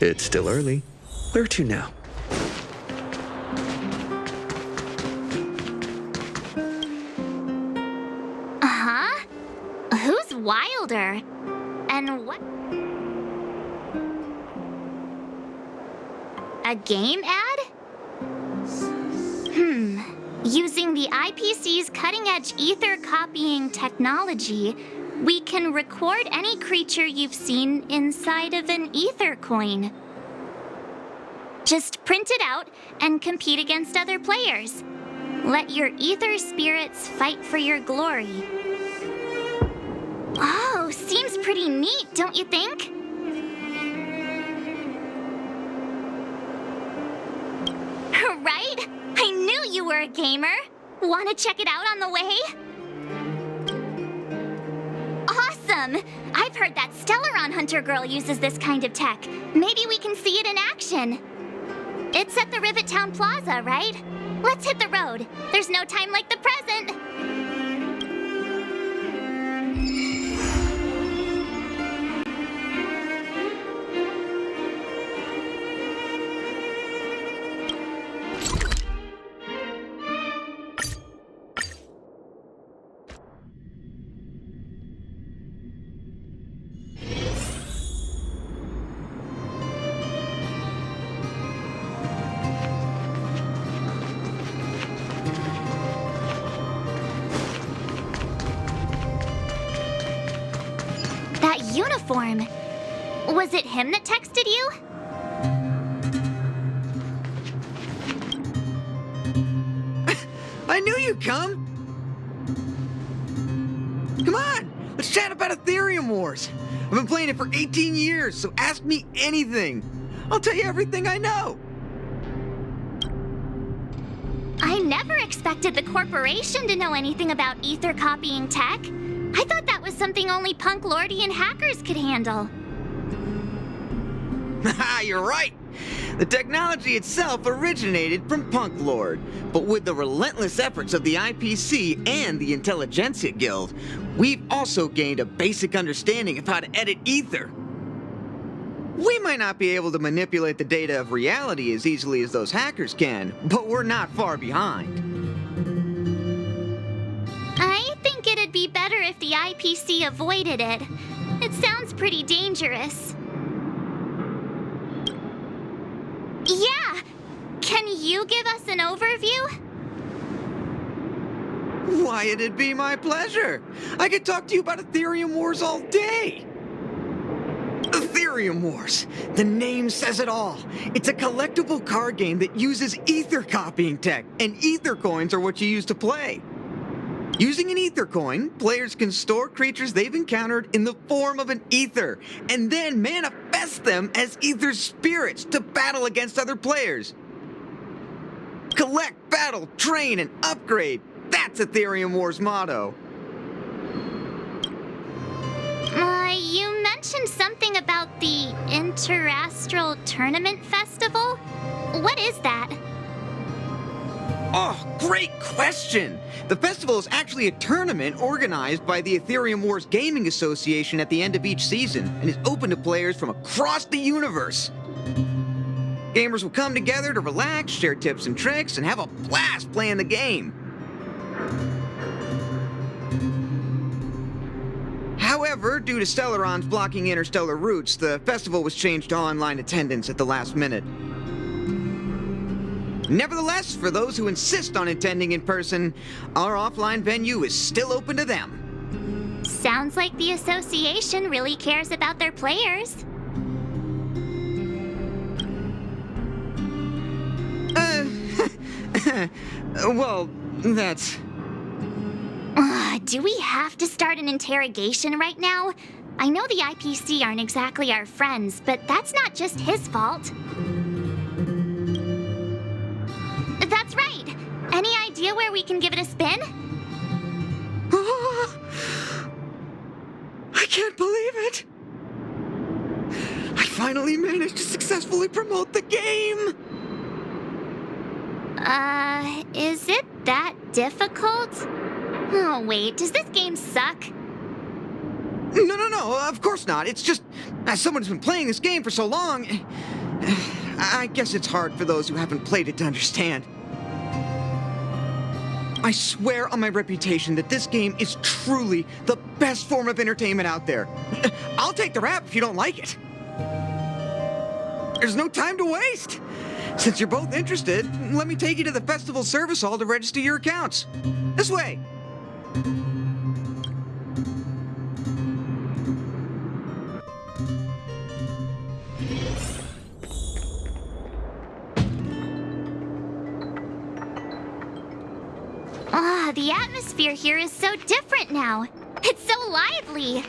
It's still early. Where to now? Huh? Who's Wilder? And what? A game ad? Using the IPC's cutting-edge ether copying technology, we can record any creature you've seen inside of an ether coin. Just print it out and compete against other players. Let your ether spirits fight for your glory. Oh, seems pretty neat, don't you think? Right? I knew you were a gamer. Want to check it out on the way? Awesome! I've heard that Stellaron Hunter girl uses this kind of tech. Maybe we can see it in action. It's at the Rivet Town Plaza, right? Let's hit the road. There's no time like the present. That uniform. Was it him that texted you? I knew you'd come! Come on! Let's chat about Ethereum Wars! I've been playing it for 18 years, so ask me anything! I'll tell you everything I know! I never expected the corporation to know anything about ether copying tech. I thought that was something only punk lordy and hackers could handle. Haha, you're right! The technology itself originated from Punk Lord, but with the relentless efforts of the IPC and the Intelligentsia Guild, we've also gained a basic understanding of how to edit ether. We might not be able to manipulate the data of reality as easily as those hackers can, but we're not far behind. I think it'd be better if the IPC avoided it. It sounds pretty dangerous. Yeah! Can you give us an overview? Why, it'd be my pleasure. I could talk to you about Ethereum Wars all day. Ethereum Wars. The name says it all. It's a collectible card game that uses ether copying tech, and ether coins are what you use to play. Using an ether coin, players can store creatures they've encountered in the form of an ether, and then manifest them as ether spirits to battle against other players. Collect, battle, train, and upgrade. That's Ethereum Wars' motto. You mentioned something about the Interastral Tournament Festival? What is that? Oh, great question! The festival is actually a tournament organized by the Ethereum Wars Gaming Association at the end of each season and is open to players from across the universe. Gamers will come together to relax, share tips and tricks, and have a blast playing the game. However, due to Stellarons blocking interstellar routes, the festival was changed to online attendance at the last minute. Nevertheless, for those who insist on attending in person, our offline venue is still open to them. Sounds like the association really cares about their players. Well, that's... Do we have to start an interrogation right now? I know the IPC aren't exactly our friends, but that's not just his fault. That's right! Any idea where we can give it a spin? I can't believe it! I finally managed to successfully promote the game! Is it that difficult? Oh, wait, does this game suck? No, of course not. It's just, as someone who's been playing this game for so long, I guess it's hard for those who haven't played it to understand. I swear on my reputation that this game is truly the best form of entertainment out there. I'll take the rap if you don't like it. There's no time to waste. Since you're both interested, let me take you to the festival service hall to register your accounts. This way. Ah, the atmosphere here is so different now. It's so lively.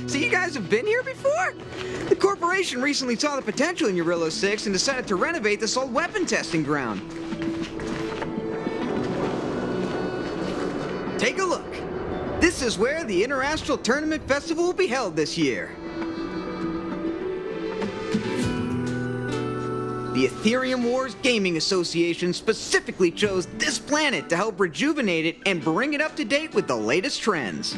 So you guys have been here before? The corporation recently saw the potential in Urillo 6 and decided to renovate this old weapon testing ground. Take a look. This is where the Interastral Tournament Festival will be held this year. The Ethereum Wars Gaming Association specifically chose this planet to help rejuvenate it and bring it up to date with the latest trends.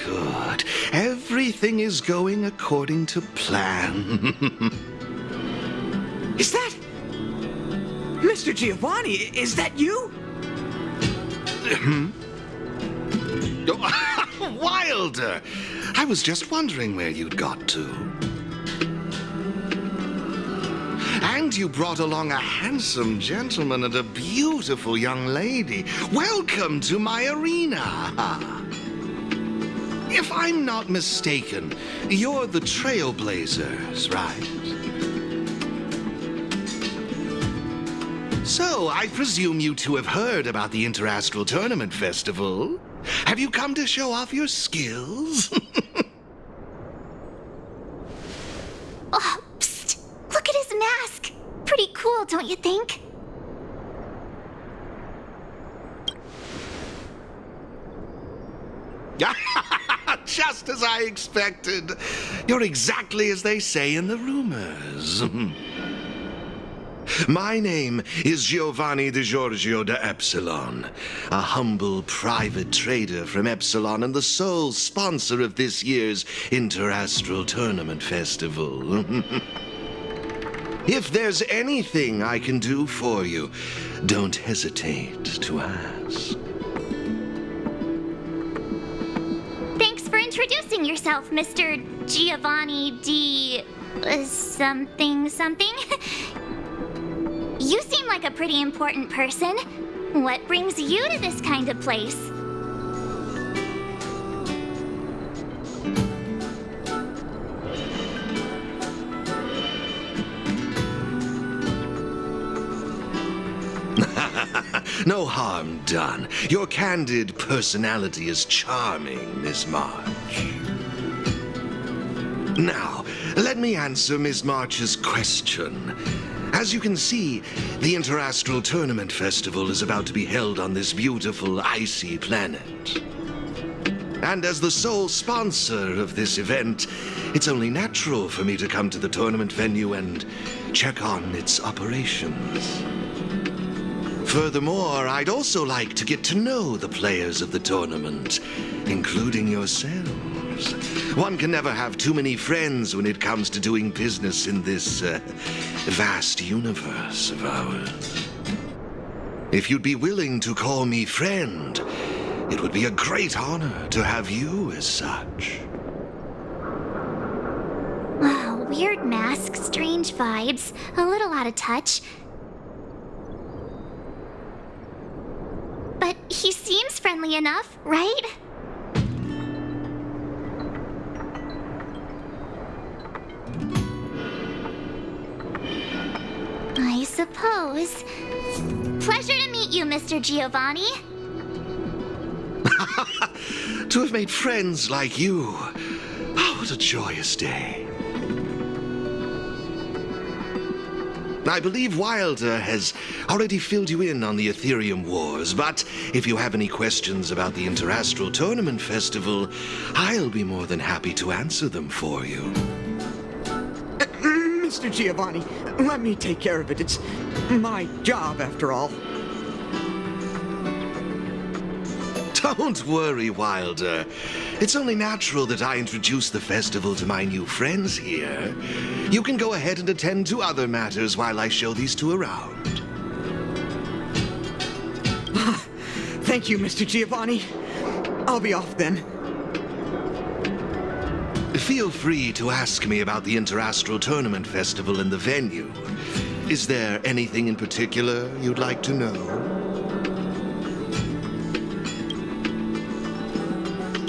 Good. Everything is going according to plan. Is that... Mr. Giovanni, is that you? Wilder! I was just wondering where you'd got to. And you brought along a handsome gentleman and a beautiful young lady. Welcome to my arena. If I'm not mistaken, you're the Trailblazers, right? So, I presume you two have heard about the Interastral Tournament Festival. Have you come to show off your skills? Oh, psst! Look at his mask! Pretty cool, don't you think? Just as I expected. You're exactly as they say in the rumors. My name is Giovanni Di Giorgio de Epsilon, a humble private trader from Epsilon and the sole sponsor of this year's Interastral Tournament Festival. If there's anything I can do for you, don't hesitate to ask. Thanks for introducing yourself, Mr. Giovanni D... something. You seem like a pretty important person. What brings you to this kind of place? No harm done. Your candid personality is charming, Miss March. Now, let me answer Miss March's question. As you can see, the Interastral Tournament Festival is about to be held on this beautiful, icy planet. And as the sole sponsor of this event, it's only natural for me to come to the tournament venue and check on its operations. Furthermore, I'd also like to get to know the players of the tournament, including yourselves. One can never have too many friends when it comes to doing business in this vast universe of ours. If you'd be willing to call me friend, it would be a great honor to have you as such. Wow, weird mask, strange vibes, a little out of touch. But he seems friendly enough, right? I suppose. Pleasure to meet you, Mr. Giovanni. To have made friends like you. Oh, what a joyous day. I believe Wilder has already filled you in on the Ethereum Wars, but if you have any questions about the Interastral Tournament Festival, I'll be more than happy to answer them for you. Mr. Giovanni, let me take care of it. It's my job, after all. Don't worry, Wilder. It's only natural that I introduce the festival to my new friends here. You can go ahead and attend to other matters while I show these two around. Thank you, Mr. Giovanni. I'll be off then. Feel free to ask me about the Interastral Tournament Festival and the venue. Is there anything in particular you'd like to know?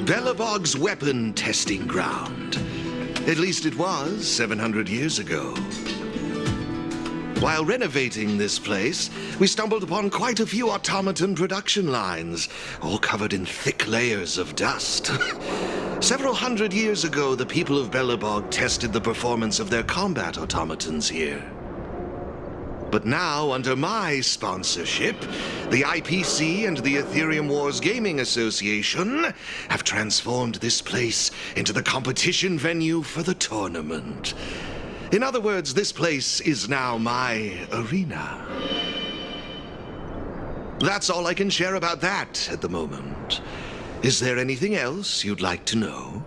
Belobog's weapon testing ground. At least it was 700 years ago. While renovating this place, we stumbled upon quite a few automaton production lines, all covered in thick layers of dust. Several hundred years ago, the people of Belobog tested the performance of their combat automatons here. But now, under my sponsorship, the IPC and the Ethereum Wars Gaming Association have transformed this place into the competition venue for the tournament. In other words, this place is now my arena. That's all I can share about that at the moment. Is there anything else you'd like to know?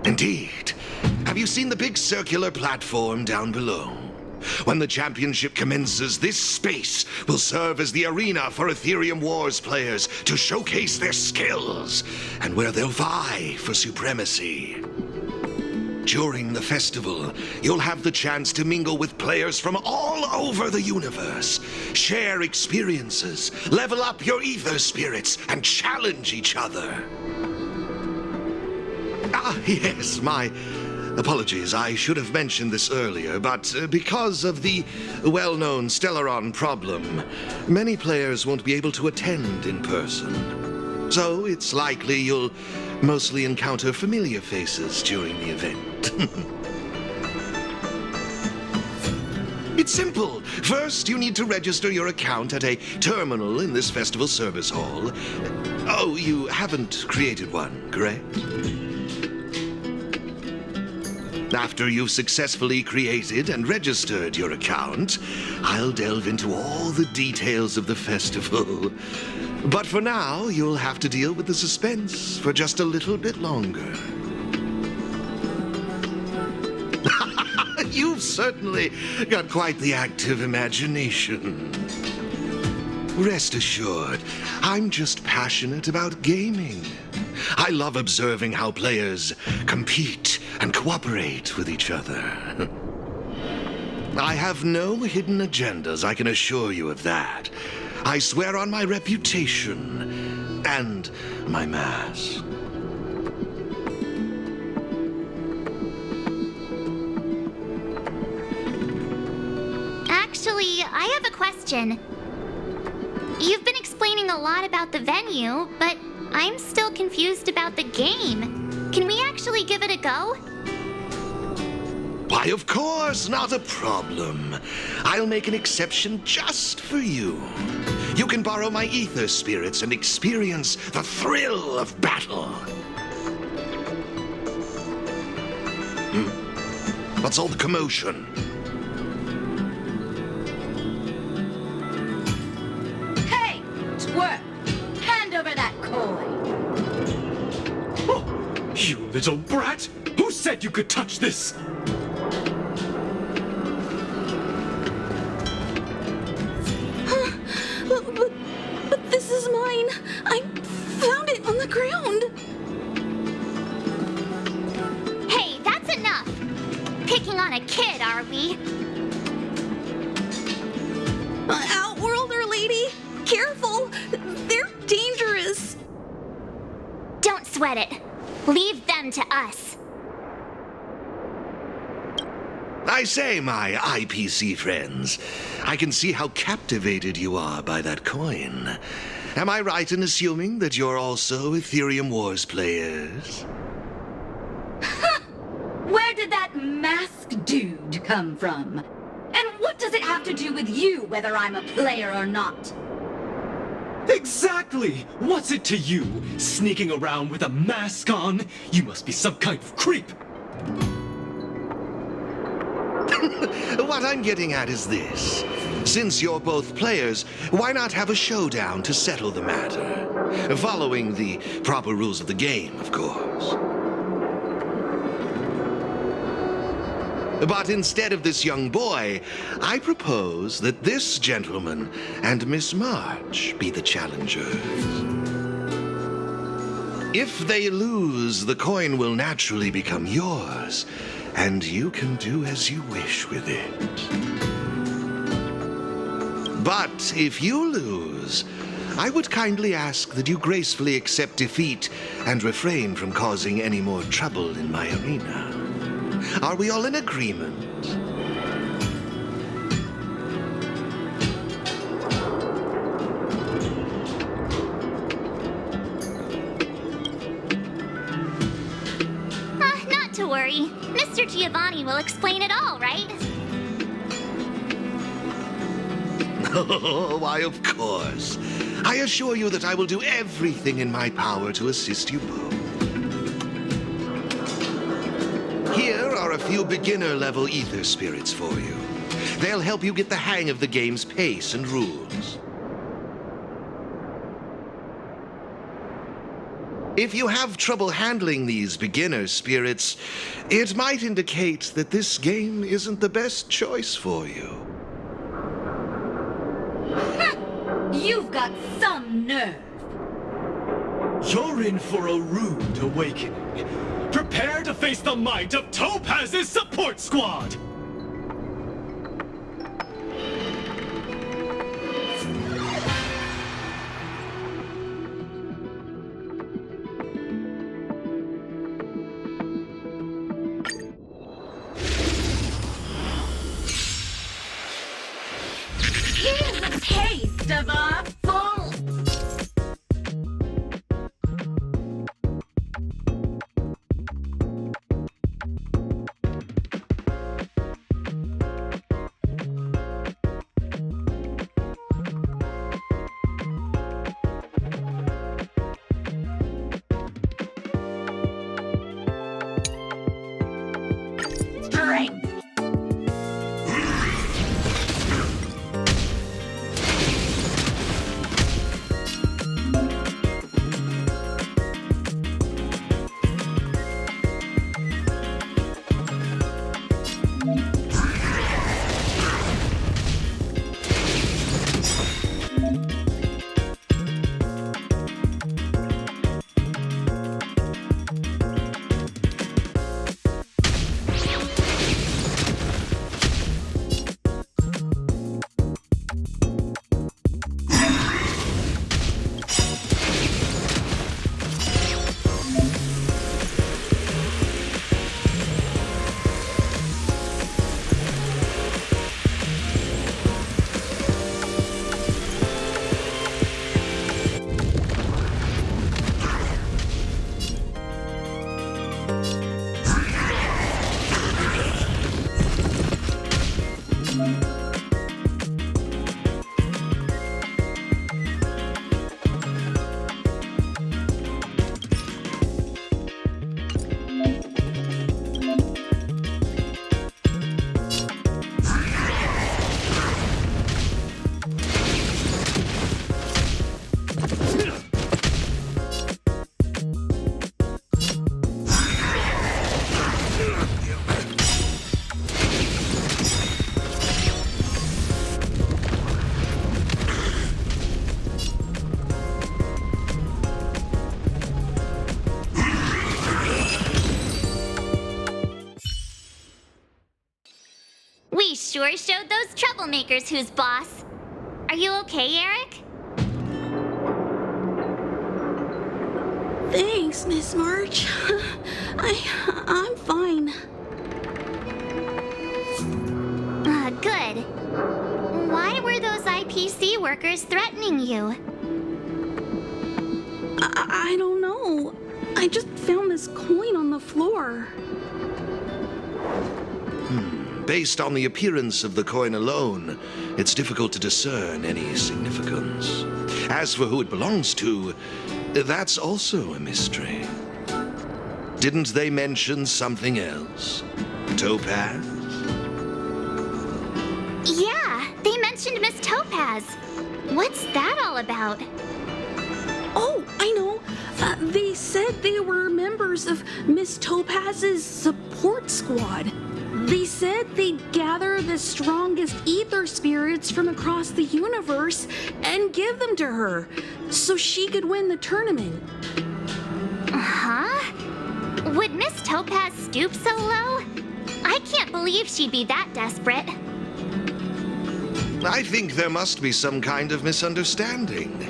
Indeed. Have you seen the big circular platform down below? When the championship commences, this space will serve as the arena for Ethereum Wars players to showcase their skills and where they'll vie for supremacy. During the festival, you'll have the chance to mingle with players from all over the universe, share experiences, level up your ether spirits, and challenge each other. Ah, yes, my apologies. I should have mentioned this earlier, but because of the well-known Stellaron problem, many players won't be able to attend in person. So it's likely you'll mostly encounter familiar faces during the event. It's simple. First, you need to register your account at a terminal in this festival service hall. Oh, you haven't created one, correct? After you've successfully created and registered your account, I'll delve into all the details of the festival. But for now, you'll have to deal with the suspense for just a little bit longer. You've certainly got quite the active imagination. Rest assured, I'm just passionate about gaming. I love observing how players compete and cooperate with each other. I have no hidden agendas, I can assure you of that. I swear on my reputation and my mask. Actually, I have a question. You've been explaining a lot about the venue, but I'm still confused about the game. Can we actually give it a go? Why, of course, not a problem. I'll make an exception just for you. You can borrow my ether spirits and experience the thrill of battle. What's all the commotion? Hey, twerp! Hand over that coin! Oh, you little brat! Who said you could touch this? But this is mine. I found it on the ground. Hey, that's enough! Picking on a kid, are we? Outworlder lady, careful. They're dangerous. Don't sweat it. Leave them to us. I say, my IPC friends, I can see how captivated you are by that coin. Am I right in assuming that you're also Ethereum Wars players? Where did that masked dude come from? And what does it have to do with you, whether I'm a player or not? Exactly! What's it to you? Sneaking around with a mask on? You must be some kind of creep. What I'm getting at is this. Since you're both players, why not have a showdown to settle the matter? Following the proper rules of the game, of course. But instead of this young boy, I propose that this gentleman and Miss March be the challengers. If they lose, the coin will naturally become yours, and you can do as you wish with it. But if you lose, I would kindly ask that you gracefully accept defeat and refrain from causing any more trouble in my arena. Are we all in agreement? Not to worry. Mr. Giovanni will explain it all, right? Oh, why, of course. I assure you that I will do everything in my power to assist you both. Here are a few beginner-level ether spirits for you. They'll help you get the hang of the game's pace and rules. If you have trouble handling these beginner spirits, it might indicate that this game isn't the best choice for you. You've got some nerve. You're in for a rude awakening. Prepare to face the might of Topaz's support squad! Here's a taste of our full... strength. We sure showed those troublemakers who's boss. Are you okay, Eric? Thanks, Miss March. I'm fine. Good. Why were those IPC workers threatening you? I don't know. I just found this coin on the floor. Based on the appearance of the coin alone, it's difficult to discern any significance. As for who it belongs to, that's also a mystery. Didn't they mention something else? Topaz? Yeah, they mentioned Topaz. What's that all about? Oh, I know. They said they were members of Miss Topaz's support squad. They said they'd gather the strongest ether spirits from across the universe and give them to her so she could win the tournament. Huh? Would Miss Topaz stoop so low? I can't believe she'd be that desperate. I think there must be some kind of misunderstanding.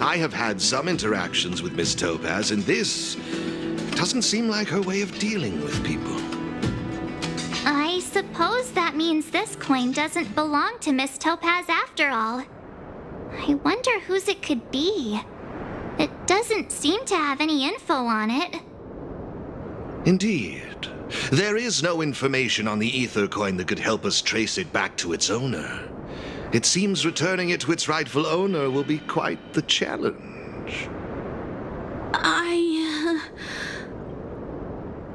I have had some interactions with Miss Topaz, and this doesn't seem like her way of dealing with people. I suppose that means this coin doesn't belong to Miss Topaz after all. I wonder whose it could be. It doesn't seem to have any info on it. Indeed. There is no information on the ether coin that could help us trace it back to its owner. It seems returning it to its rightful owner will be quite the challenge.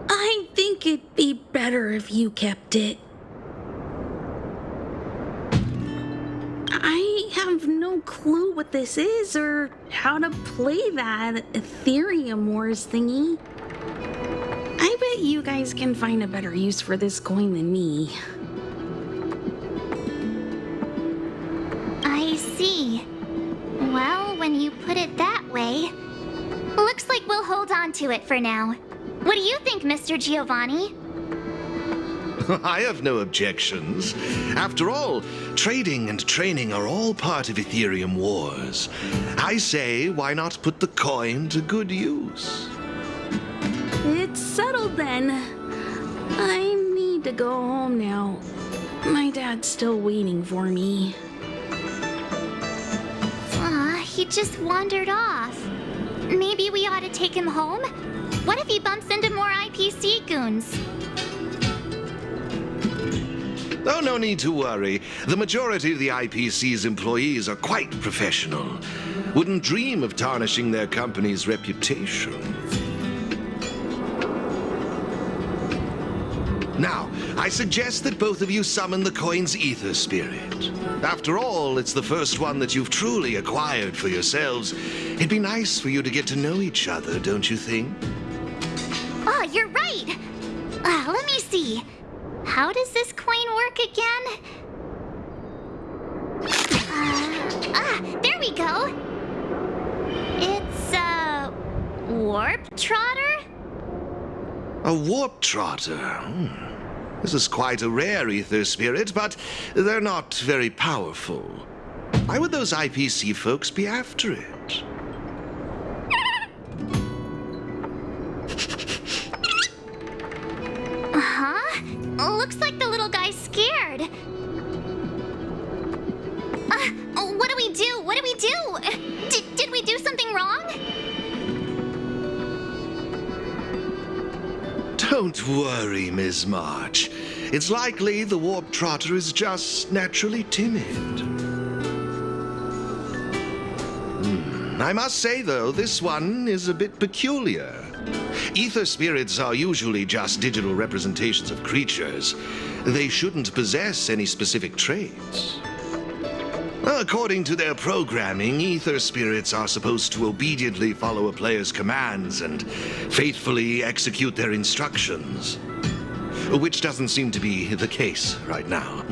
I think it'd be better if you kept it. I have no clue what this is or how to play that Ethereum Wars thingy. I bet you guys can find a better use for this coin than me. I see. Well, when you put it that way, looks like we'll hold on to it for now. What do you think, Mr. Giovanni? I have no objections. After all, trading and training are all part of Ethereum Wars. I say, why not put the coin to good use? It's settled then. I need to go home now. My dad's still waiting for me. He just wandered off. Maybe we ought to take him home? What if he bumps into more IPC goons? Oh, no need to worry. The majority of the IPC's employees are quite professional. Wouldn't dream of tarnishing their company's reputation. Now, I suggest that both of you summon the coin's ether spirit. After all, it's the first one that you've truly acquired for yourselves. It'd be nice for you to get to know each other, don't you think? Oh, you're right! Let me see. How does this coin work again? There we go! It's a warp trotter? A warp trotter. This is quite a rare ether spirit, but they're not very powerful. Why would those IPC folks be after it? Huh? Looks like the little guy's scared. What do we do? What do we do? Did we do something wrong? Don't worry, Ms. March. It's likely the warp trotter is just naturally timid. I must say, though, this one is a bit peculiar. Ether spirits are usually just digital representations of creatures. They shouldn't possess any specific traits. According to their programming, ether spirits are supposed to obediently follow a player's commands and faithfully execute their instructions. Which doesn't seem to be the case right now.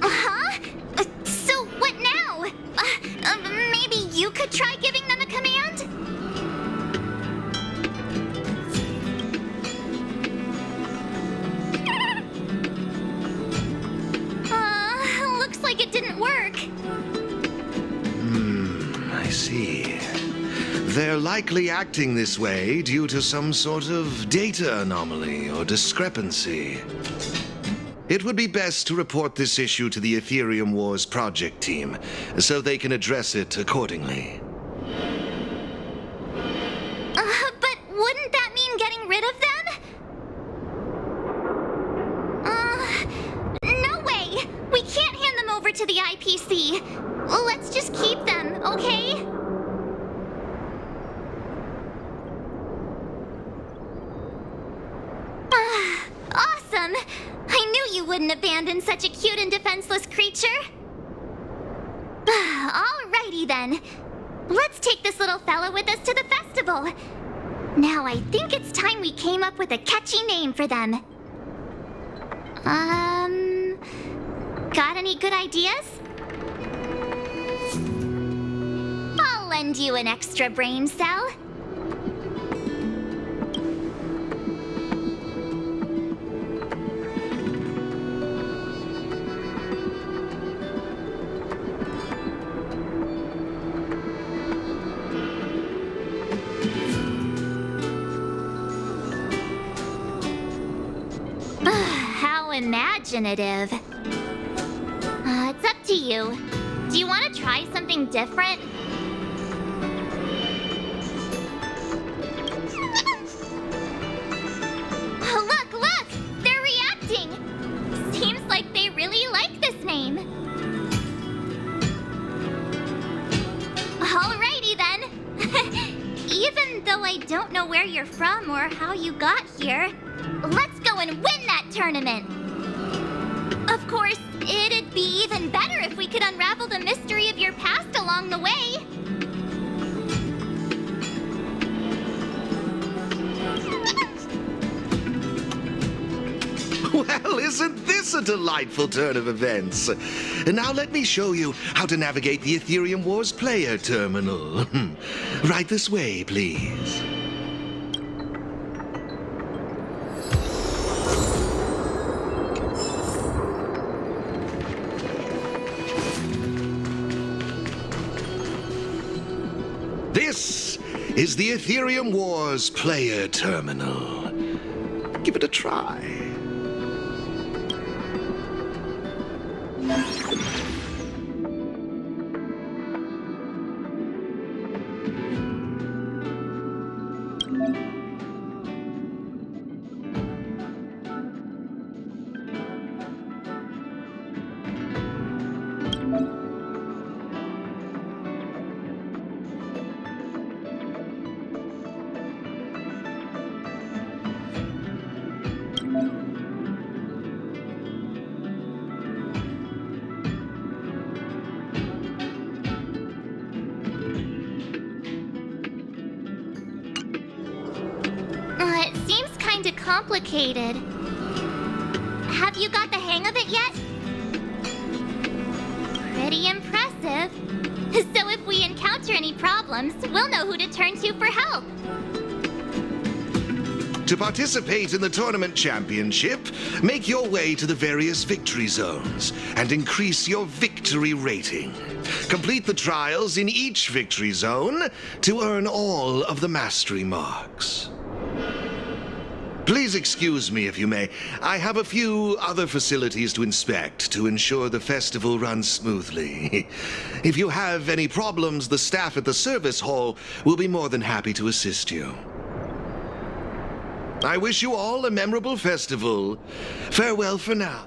Huh? So what now? Maybe you could try giving them a command? Looks like it didn't work. I see. They're likely acting this way due to some sort of data anomaly or discrepancy. It would be best to report this issue to the Ethereum Wars project team, so they can address it accordingly. But wouldn't that mean getting rid of them? No way! We can't hand them over to the IPC. Let's just keep them, okay? Awesome! I knew you wouldn't abandon such a cute and defenseless creature. Alrighty then. Let's take this little fella with us to the festival. Now I think it's time we came up with a catchy name for them. Got any good ideas? I'll lend you an extra brain cell. How imaginative. It's up to you. Do you want to try something different? Look, look! They're reacting! Seems like they really like this name. Alrighty then. Even though I don't know where you're from or how you got here, let's go and win that tournament! Of course, it'd be even better if we could unravel the mystery of your past along the way. Well, isn't this a delightful turn of events? And now let me show you how to navigate the Ethereum Wars player terminal. Right this way, please. This is the Ethereum Wars player terminal. Give it a try. It seems kinda complicated. Have you got the hang of it yet? Pretty impressive. So if we encounter any problems, we'll know who to turn to for help. To participate in the tournament championship, make your way to the various victory zones and increase your victory rating. Complete the trials in each victory zone to earn all of the mastery marks. Please excuse me if you may. I have a few other facilities to inspect to ensure the festival runs smoothly. If you have any problems, the staff at the service hall will be more than happy to assist you. I wish you all a memorable festival. Farewell for now.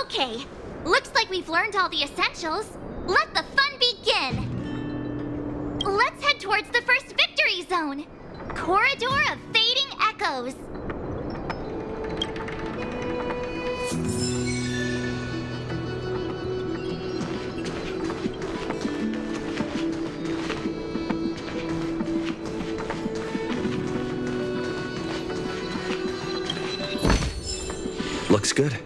Okay, looks like we've learned all the essentials. Let the fun begin. Let's head towards the first victory zone. Corridor of Fading Echoes. Looks good.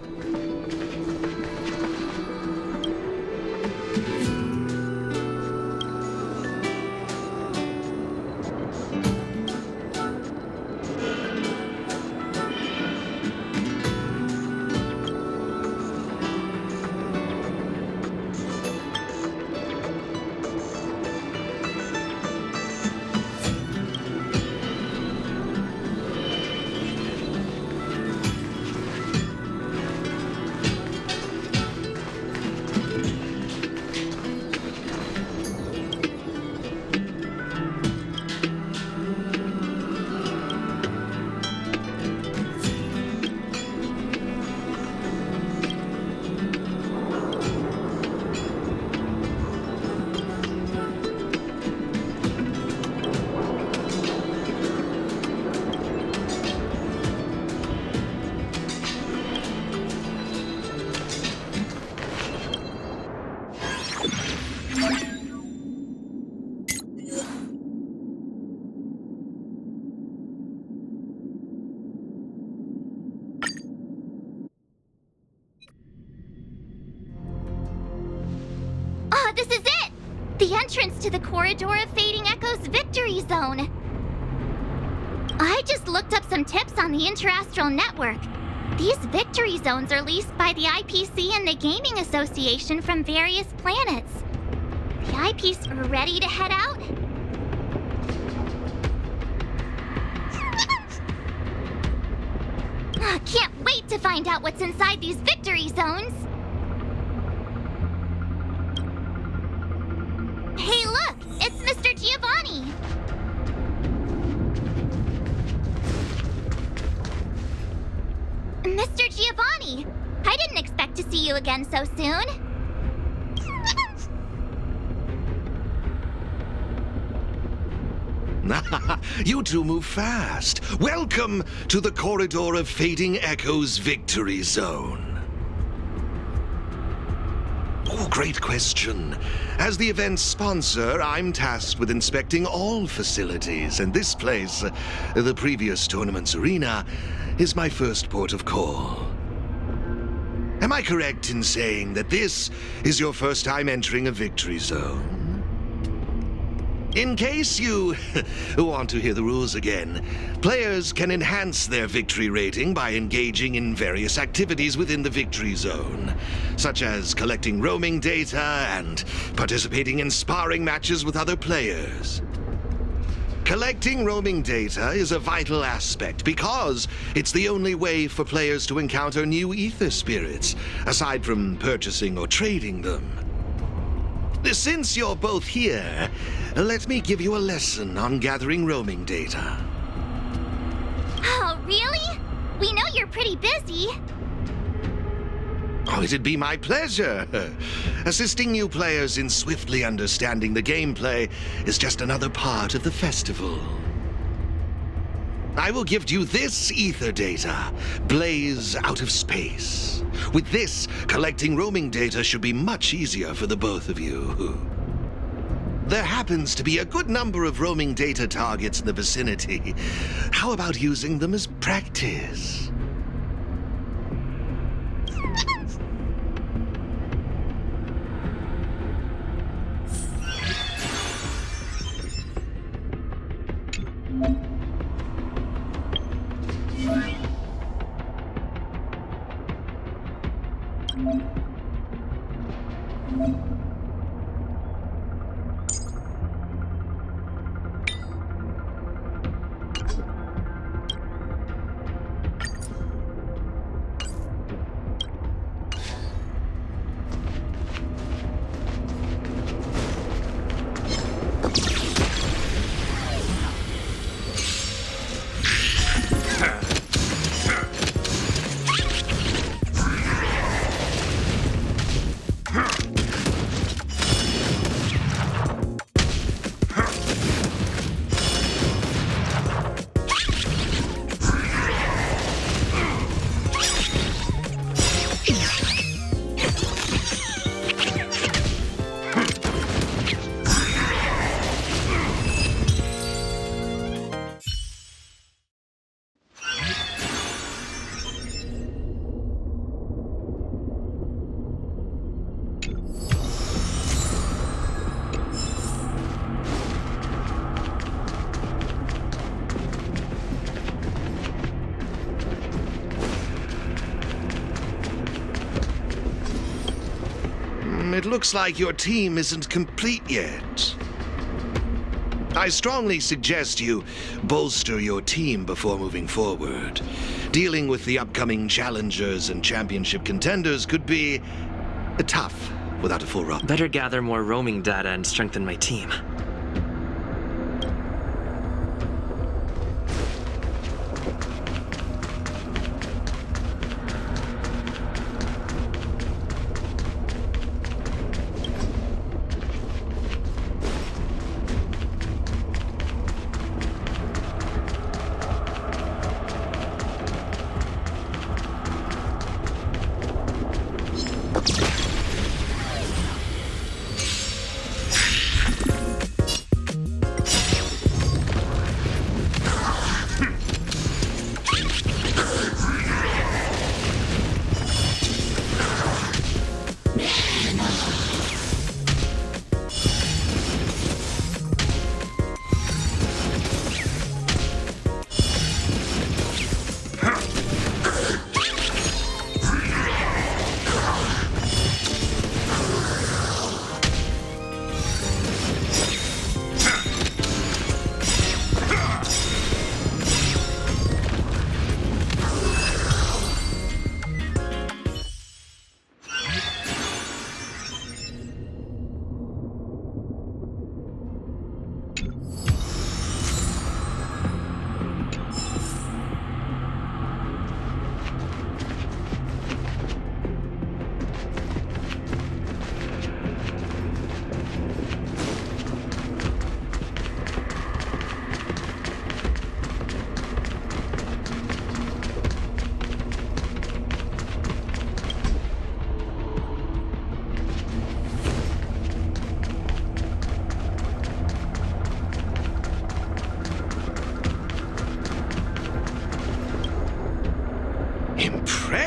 The entrance to the Corridor of Fading Echoes Victory Zone. I just looked up some tips on the Interastral Network. These victory zones are leased by the IPC and the Gaming Association from various planets. The eyepiece ready to head out? Can't wait to find out what's inside these victory zones! Hey look! It's Mr. Giovanni! Mr. Giovanni! I didn't expect to see you again so soon. You two move fast. Welcome to the Corridor of Fading Echoes Victory Zone. Oh, great question. As the event's sponsor, I'm tasked with inspecting all facilities, and this place, the previous tournament's arena, is my first port of call. Am I correct in saying that this is your first time entering a victory zone? In case you want to hear the rules again, players can enhance their victory rating by engaging in various activities within the victory zone, such as collecting roaming data and participating in sparring matches with other players. Collecting roaming data is a vital aspect because it's the only way for players to encounter new ether spirits, aside from purchasing or trading them. Since you're both here, let me give you a lesson on gathering roaming data. Oh, really? We know you're pretty busy. Oh, it'd be my pleasure. Assisting new players in swiftly understanding the gameplay is just another part of the festival. I will give you this ether data, Blaze Out of Space. With this, collecting roaming data should be much easier for the both of you. There happens to be a good number of roaming data targets in the vicinity. How about using them as practice? It looks like your team isn't complete yet. I strongly suggest you bolster your team before moving forward. Dealing with the upcoming challengers and championship contenders could be tough without a full roster. Better gather more roaming data and strengthen my team.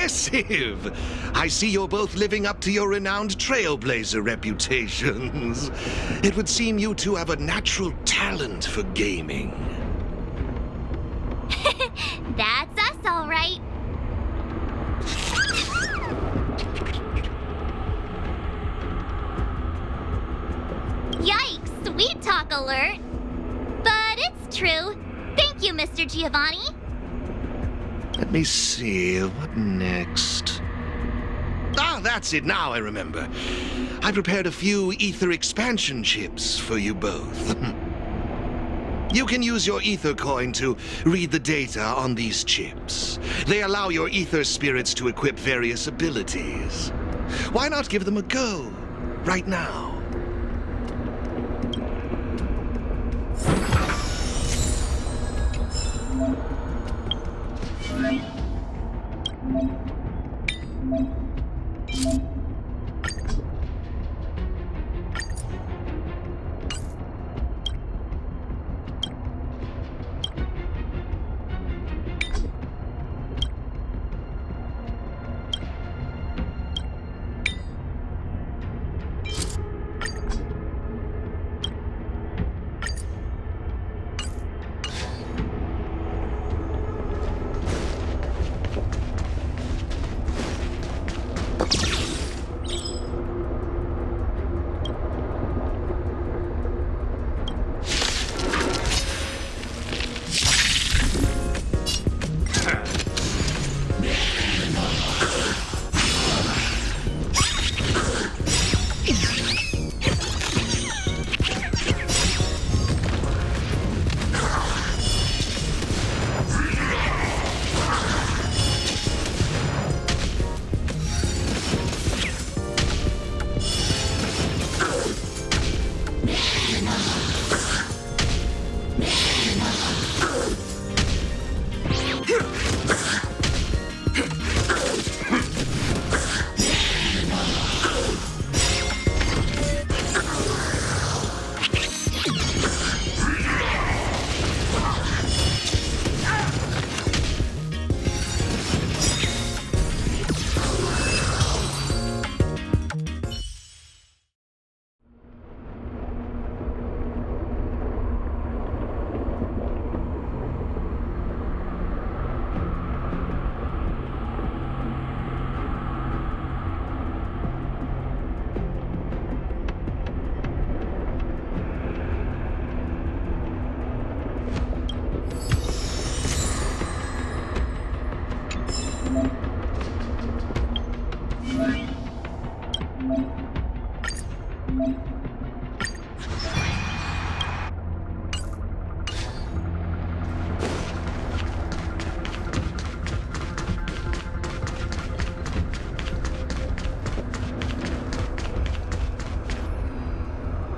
Impressive! I see you're both living up to your renowned trailblazer reputations. It would seem you two have a natural talent for gaming. That's us, all right. Yikes, sweet talk alert. But it's true. Thank you, Mr. Giovanni. Let me see, what next? Ah, that's it, now I remember. I prepared a few ether expansion chips for you both. You can use your ether coin to read the data on these chips. They allow your ether spirits to equip various abilities. Why not give them a go, right now?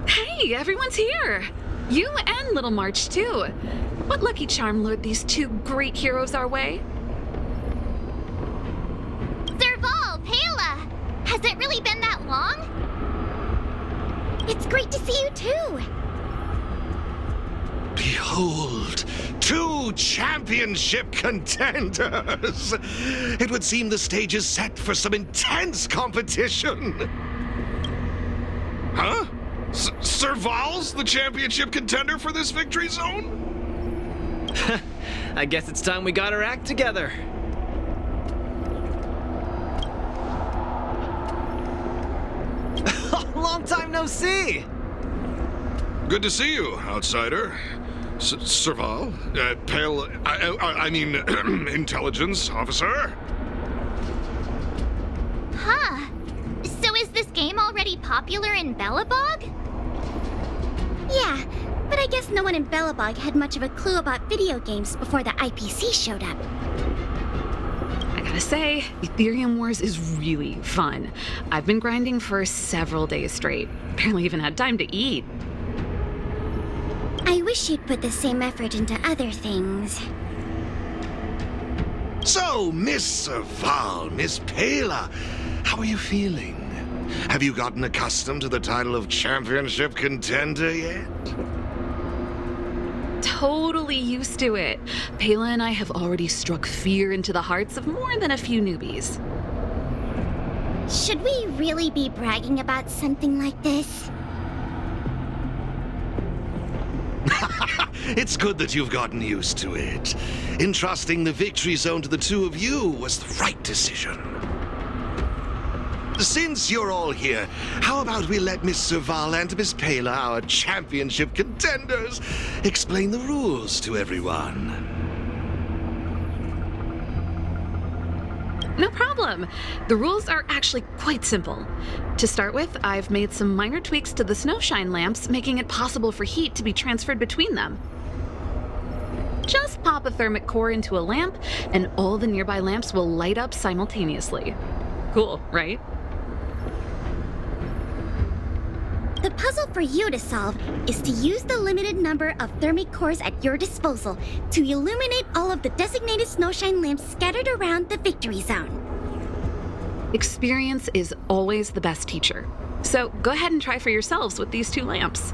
Hey, everyone's here! You and Little March, too. What lucky charm lured these two great heroes our way? Serval, Pela! Has it really been that long? It's great to see you, too. Behold, two championship contenders! It would seem the stage is set for some intense competition. Huh? Serval's the championship contender for this victory zone? I guess it's time we got our act together. Long time no see! Good to see you, outsider. Serval? Pale... I mean, intelligence officer? Huh. So is this game already popular in Belobog? Yeah, but I guess no one in Belobog had much of a clue about video games before the IPC showed up. I gotta say, Ethereum Wars is really fun. I've been grinding for several days straight. Barely even had time to eat. I wish you'd put the same effort into other things. So, Miss Serval, Miss Pela, how are you feeling? Have you gotten accustomed to the title of championship contender yet? totally used to it. Pela and I have already struck fear into the hearts of more than a few newbies. Should we really be bragging about something like this? It's good that you've gotten used to it. Entrusting the victory zone to the two of you was the right decision. Since you're all here, how about we let Miss Serval and Miss Pela, our championship contenders, explain the rules to everyone? No problem. The rules are actually quite simple. To start with, I've made some minor tweaks to the snowshine lamps, making it possible for heat to be transferred between them. Just pop a thermic core into a lamp, and all the nearby lamps will light up simultaneously. Cool, right? The puzzle for you to solve is to use the limited number of thermic cores at your disposal to illuminate all of the designated snowshine lamps scattered around the victory zone. Experience is always the best teacher. So go ahead and try for yourselves with these 2 lamps.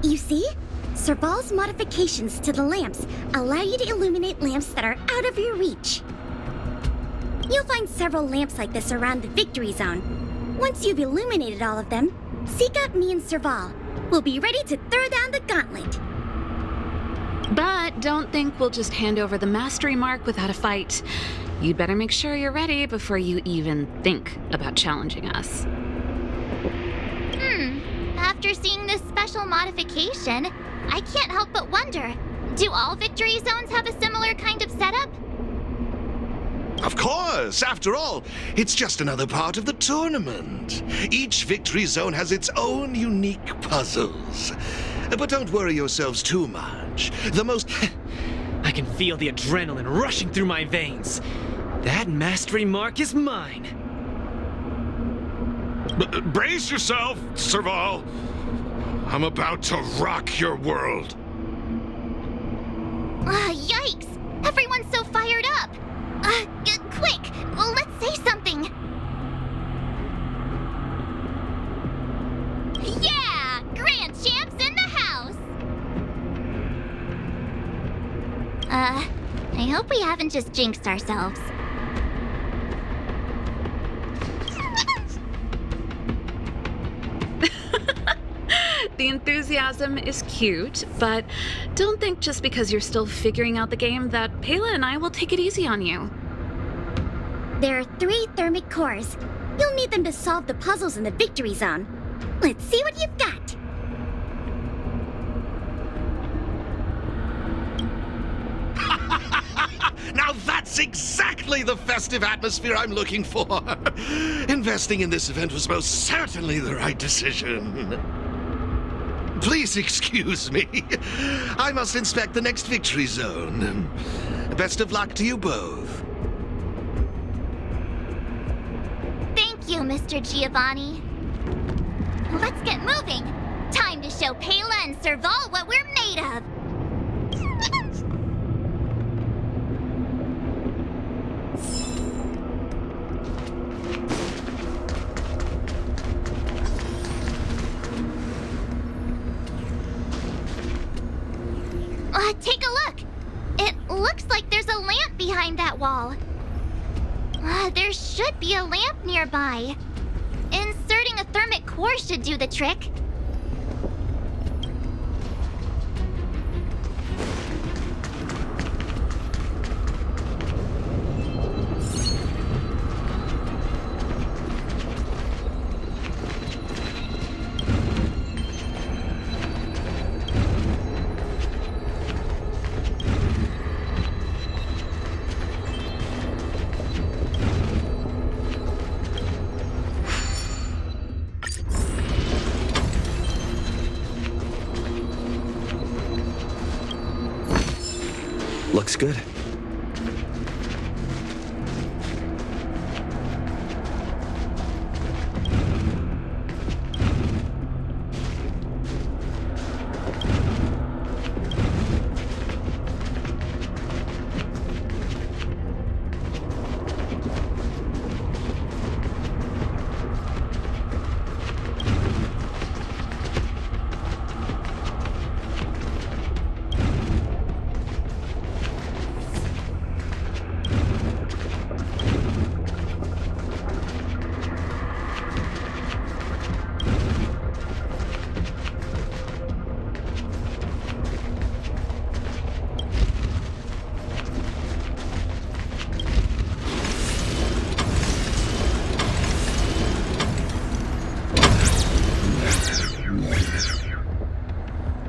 You see? Serval's modifications to the lamps allow you to illuminate lamps that are out of your reach. You'll find several lamps like this around the victory zone. Once you've illuminated all of them, seek out me and Serval. We'll be ready to throw down the gauntlet. But don't think we'll just hand over the mastery mark without a fight. You'd better make sure you're ready before you even think about challenging us. After seeing this special modification, I can't help but wonder, do all victory zones have a similar kind of setup? Of course! After all, it's just another part of the tournament. Each victory zone has its own unique puzzles. But don't worry yourselves too much. The most... I can feel the adrenaline rushing through my veins. That mastery mark is mine. Brace yourself, Serval. I'm about to rock your world. Yikes! Everyone's so fired up! Quick! Let's say something! Yeah! Grand Champs in the house! I hope we haven't just jinxed ourselves. The enthusiasm is cute, but don't think just because you're still figuring out the game that Pela and I will take it easy on you. There are 3 thermic cores. You'll need them to solve the puzzles in the victory zone. Let's see what you've got. Now that's exactly the festive atmosphere I'm looking for. Investing in this event was most certainly the right decision. Please excuse me. I must inspect the next victory zone. Best of luck to you both. Thank you, Mr. Giovanni. Let's get moving. Time to show Pela and Serval what we're made of. Take a look. It looks like there's a lamp behind that wall. There should be a lamp nearby. Inserting a thermic core should do the trick. Looks good.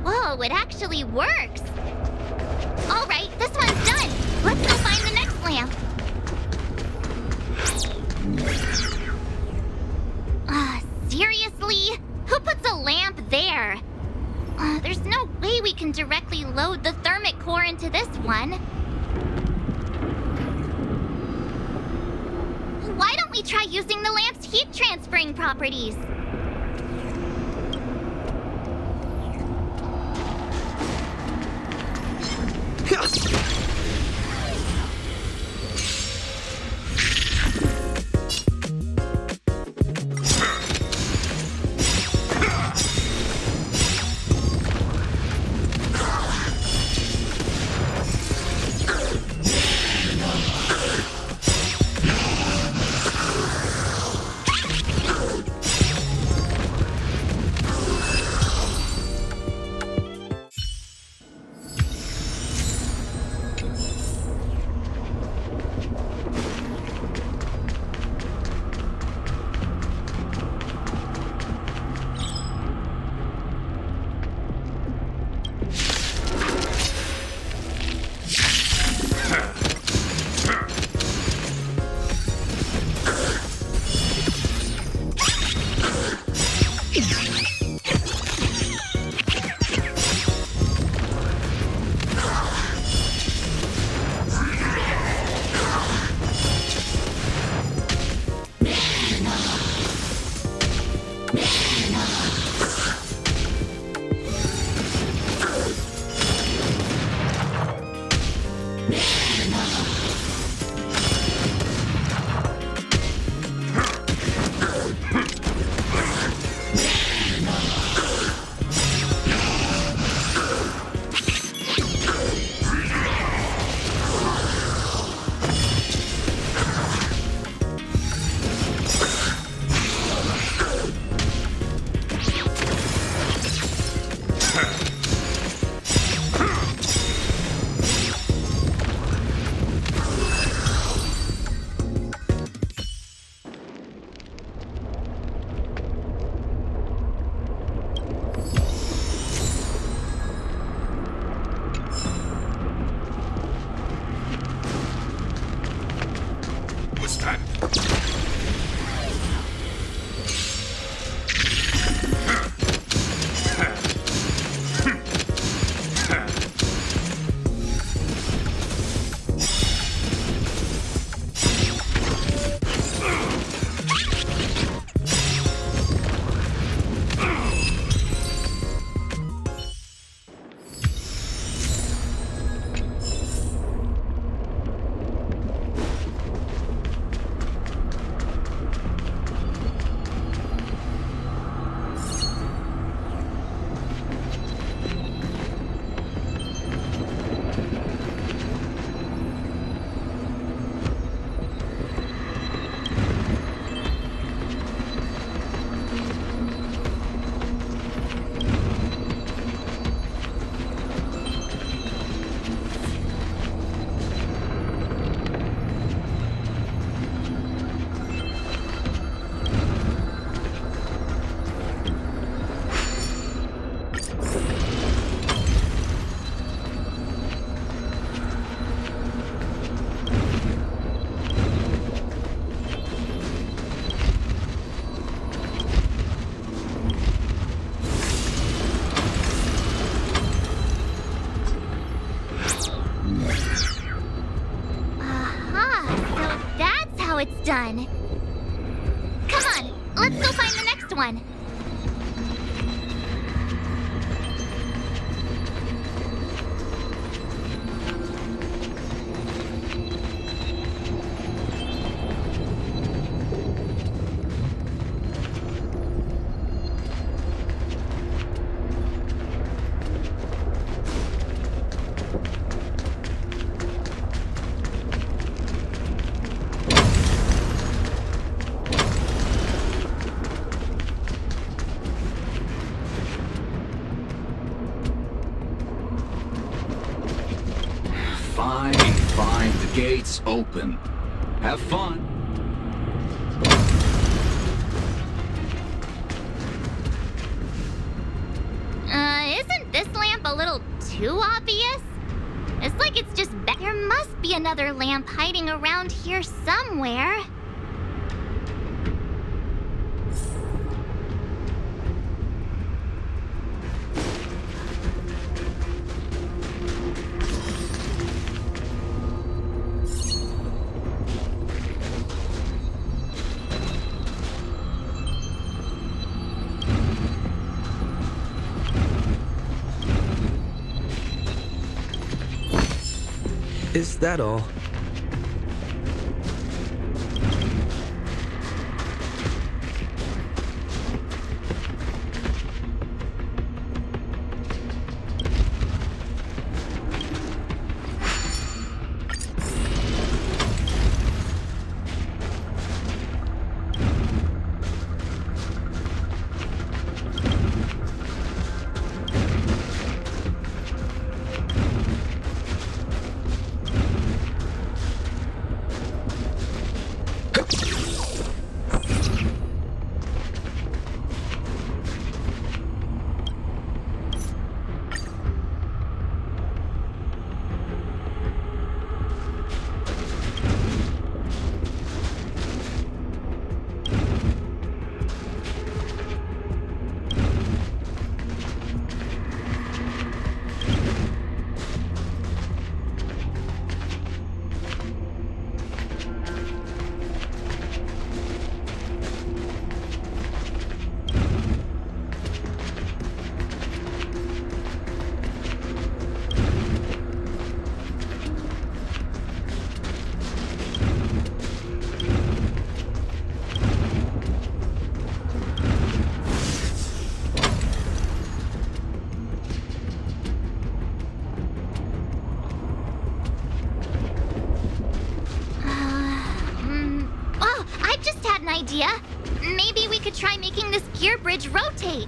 Whoa, it actually works! Alright, this one's done! Let's go find the next lamp! Seriously? Who puts a lamp there? There's no way we can directly load the thermic core into this one. Why don't we try using the lamp's heat transferring properties? almost done. Come on, let's go find the next one. Fine, fine. The gate's open. Have fun. Isn't this lamp a little too obvious? It's like it's just there must be another lamp hiding around here somewhere. Is that all? Idea. Maybe we could try making this gear bridge rotate.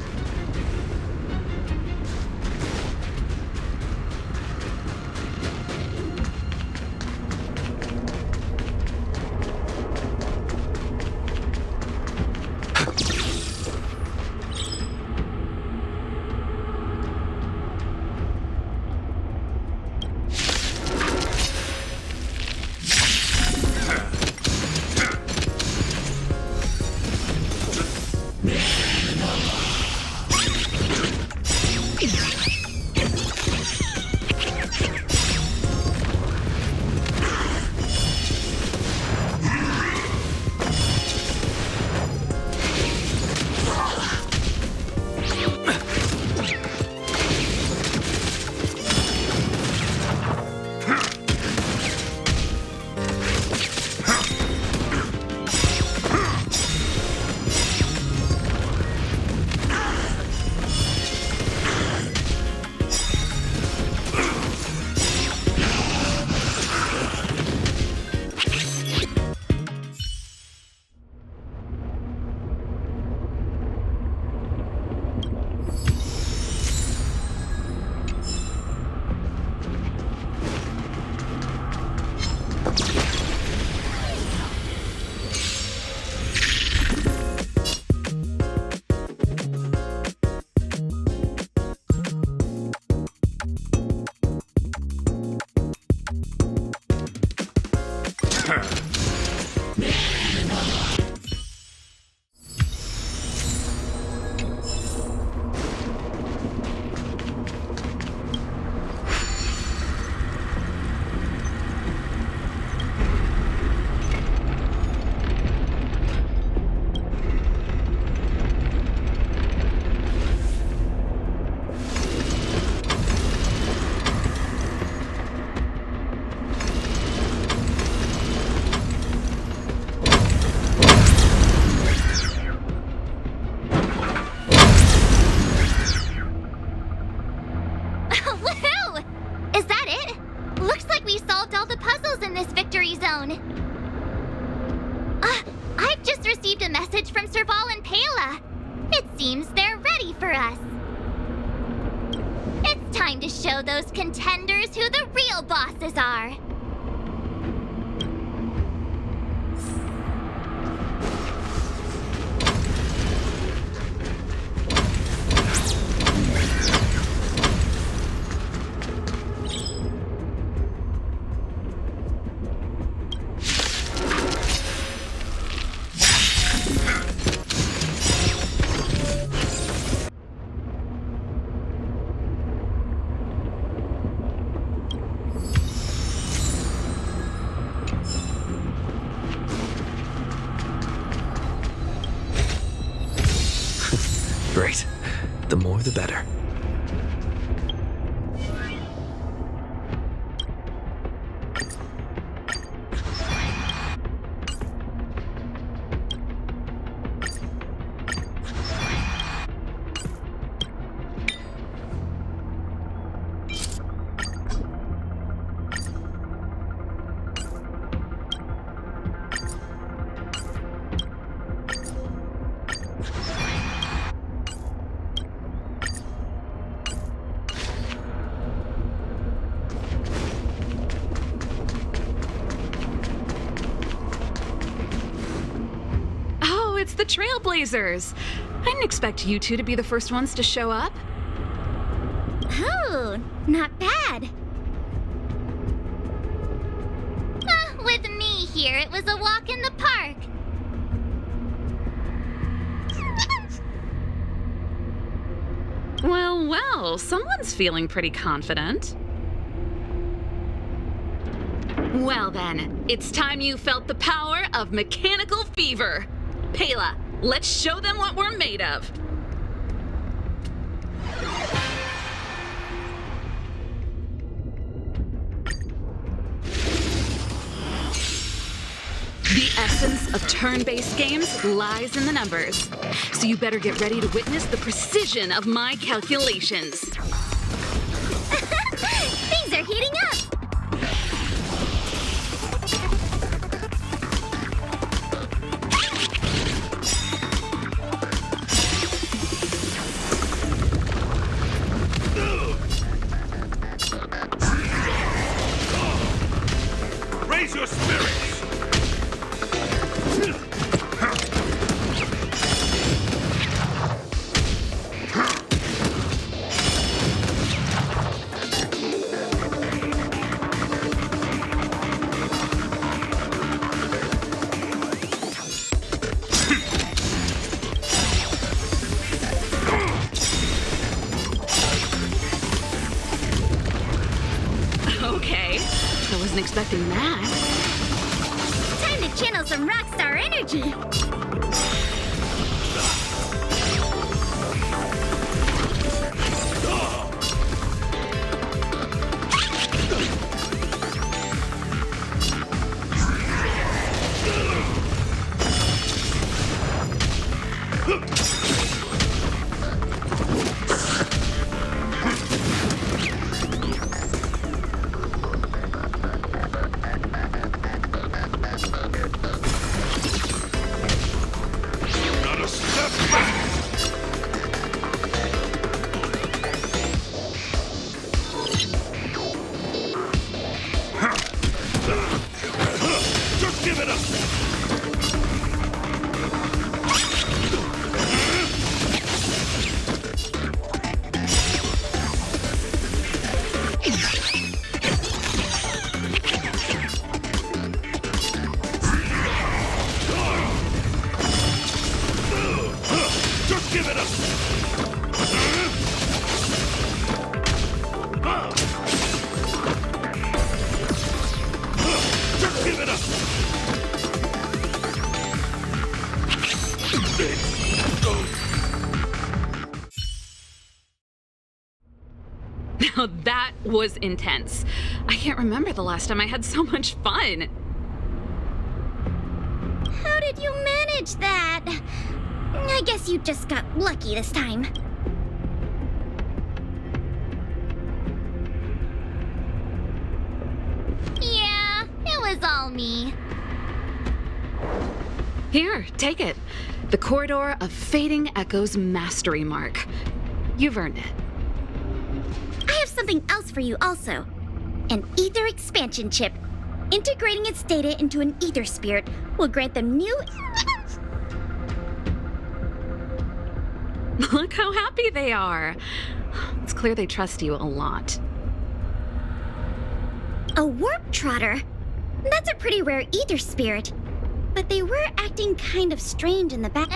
in this victory zone. I've just received a message from Serval and Pela. It seems they're ready for us. It's time to show those contenders who the real bosses are. Great. The more the better. It's the Trailblazers. I didn't expect you two to be the first ones to show up. Oh, not bad. With me here, it was a walk in the park. Well, someone's feeling pretty confident. Well then, it's time you felt the power of mechanical fever. Pela, let's show them what we're made of. The essence of turn-based games lies in the numbers. So you better get ready to witness the precision of my calculations. Things are heating up. Raise your spirits! Okay, I wasn't expecting that. Time to channel some rockstar energy. Not a step back! Just give it up! Just give it up! Just give it up! Now that was intense. I can't remember the last time I had so much fun. How did you manage that? I guess you just got lucky this time. Yeah, it all me. Here, take it. The Corridor of Fading Echoes Mastery Mark. You've earned it. I have something else for you also. An ether expansion chip. Integrating its data into an ether spirit will grant them new... Look how happy they are. It's clear they trust you a lot. A warp trotter? That's a pretty rare ether spirit. But they were acting kind of strange in the back.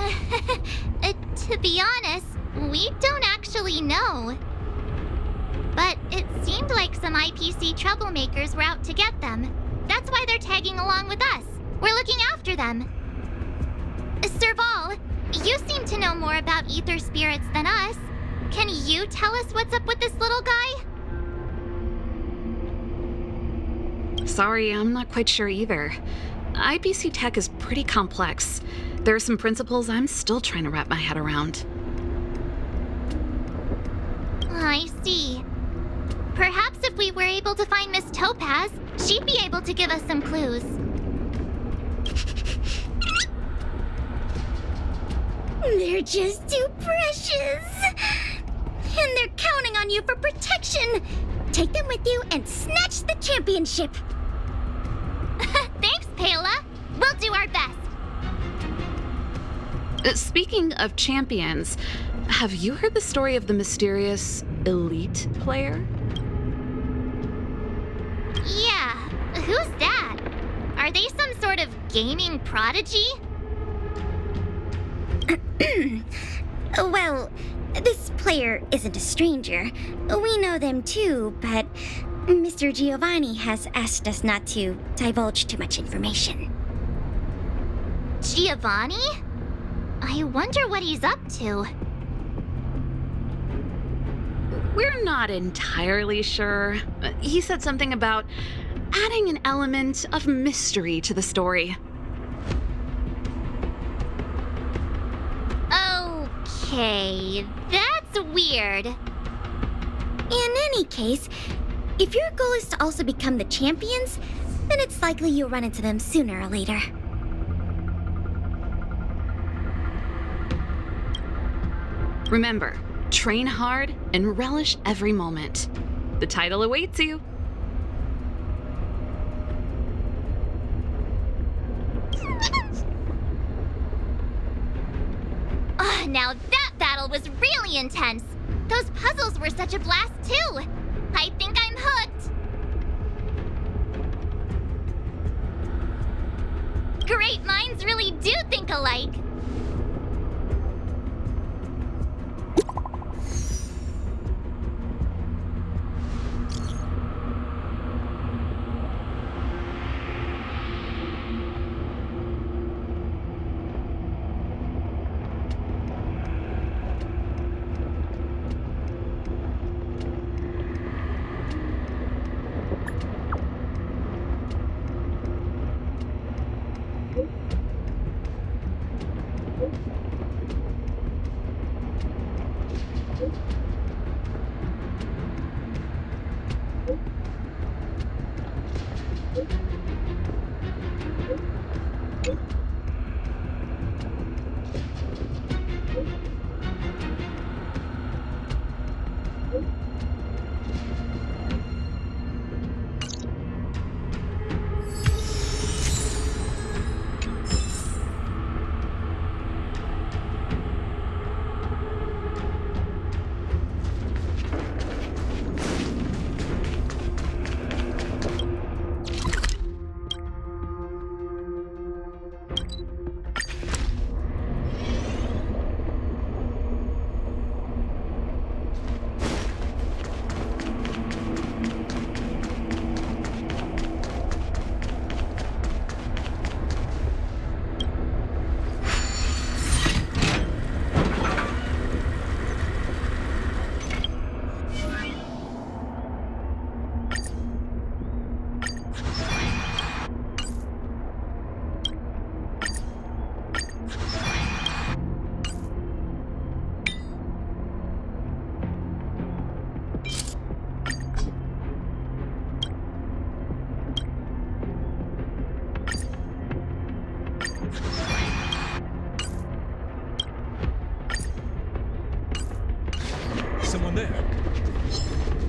To be honest, we don't actually know. But it seemed like some IPC troublemakers were out to get them. That's why they're tagging along with us. We're looking after them. Serval, you seem to know more about ether spirits than us. Can you tell us what's up with this little guy? Sorry, I'm not quite sure either. IPC tech is pretty complex. There are some principles I'm still trying to wrap my head around. I see. Perhaps if we were able to find Miss Topaz, she'd be able to give us some clues. They're just too precious. And they're counting on you for protection. Take them with you and snatch the championship. Thanks, Pela. We'll do our best. Speaking of champions, have you heard the story of the mysterious elite player? Yeah, who's that? Are they some sort of gaming prodigy? Well, this player isn't a stranger. We know them too, but Mr. Giovanni has asked us not to divulge too much information. Giovanni? I wonder what he's up to. We're not entirely sure. He said something about adding an element of mystery to the story. Okay, that's weird. In any case, if your goal is to also become the champions, then it's likely you'll run into them sooner or later. Remember, train hard and relish every moment. The title awaits you. Now that battle was really intense. Those puzzles were such a blast too. I think I'm hooked. Great minds really do think alike.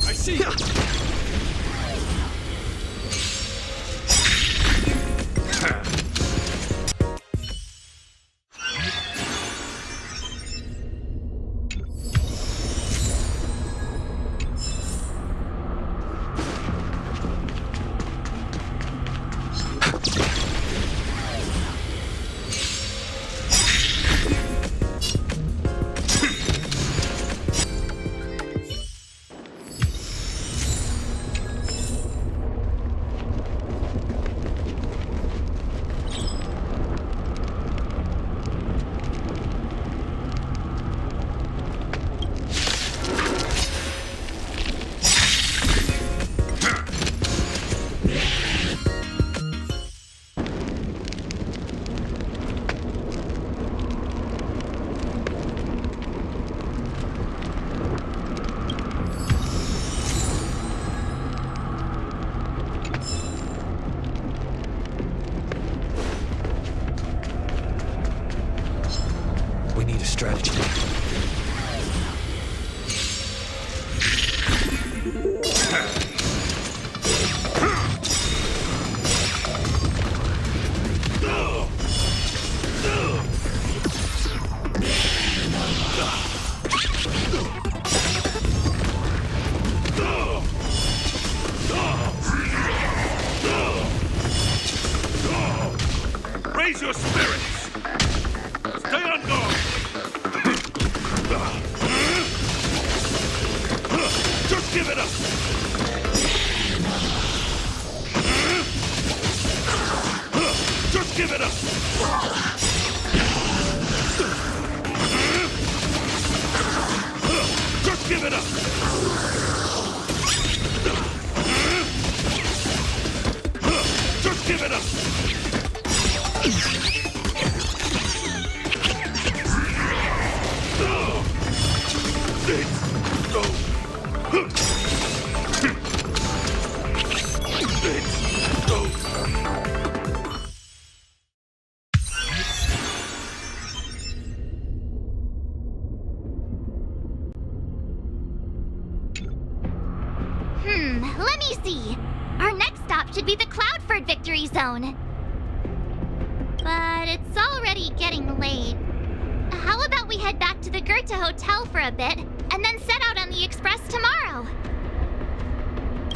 I see you! We need a strategy. Raise your spirits! Stay on guard! Just give it up! Just give it up! Just give it up! Just give it up! Let me see. Our next stop should be the Cloudford Victory Zone. But it's already getting late. How about we head back to the Goethe Hotel for a bit, and then set out on the Express tomorrow?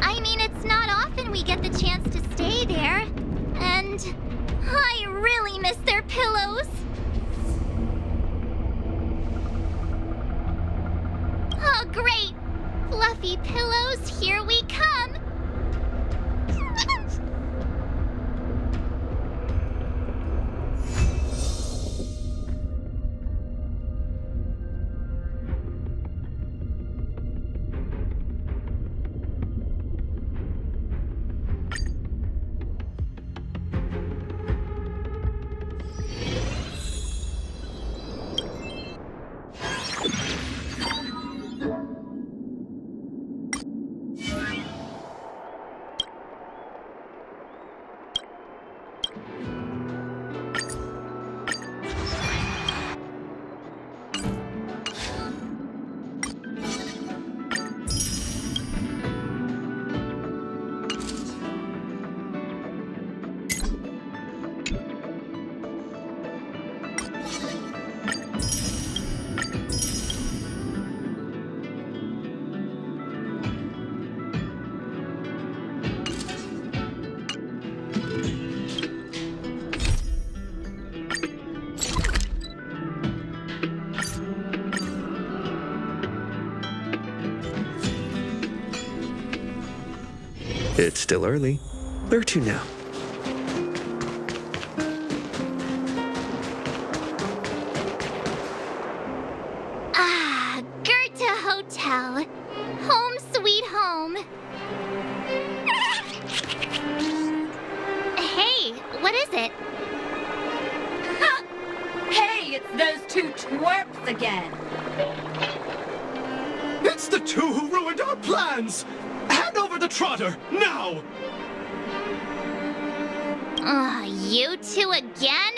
I mean, it's not often we get the chance to stay there. And I really miss their pillows. Oh, great! Fluffy pillows, here we come! It's still early. Where to now? Ah, Goethe Hotel. Home sweet home. Hey, what is it? Hey, it's those two twerps again. It's the two who ruined our plans! Hand over the trotter, now! You two again?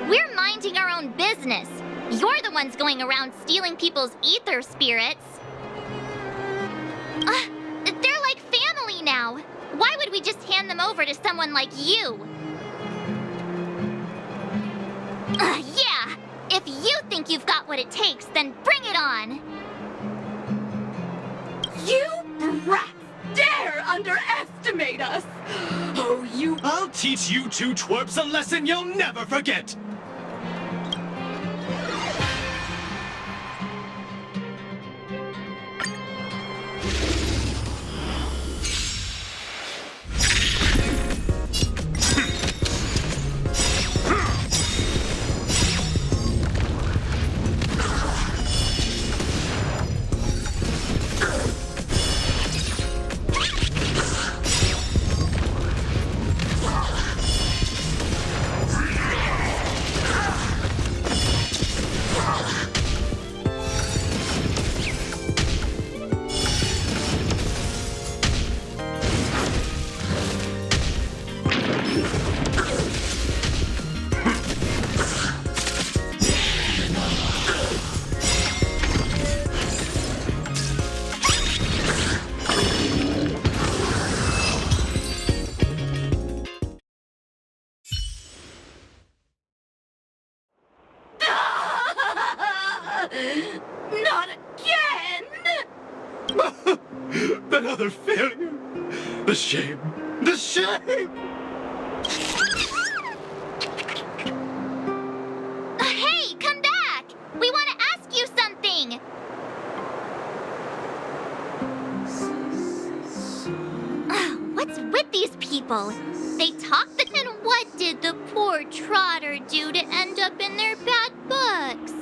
We're minding our own business. You're the ones going around stealing people's ether spirits. would we just hand them over to someone like you? Yeah! If you think you've got what it takes, then bring it on! You brats dare underestimate us! Oh, you... I'll teach you two twerps a lesson you'll never forget! Not again! Another failure! The shame! The shame! Hey, come back! We want to ask you something! What's with these people? They talk the... And what did the poor Trotter do to end up in their bad books?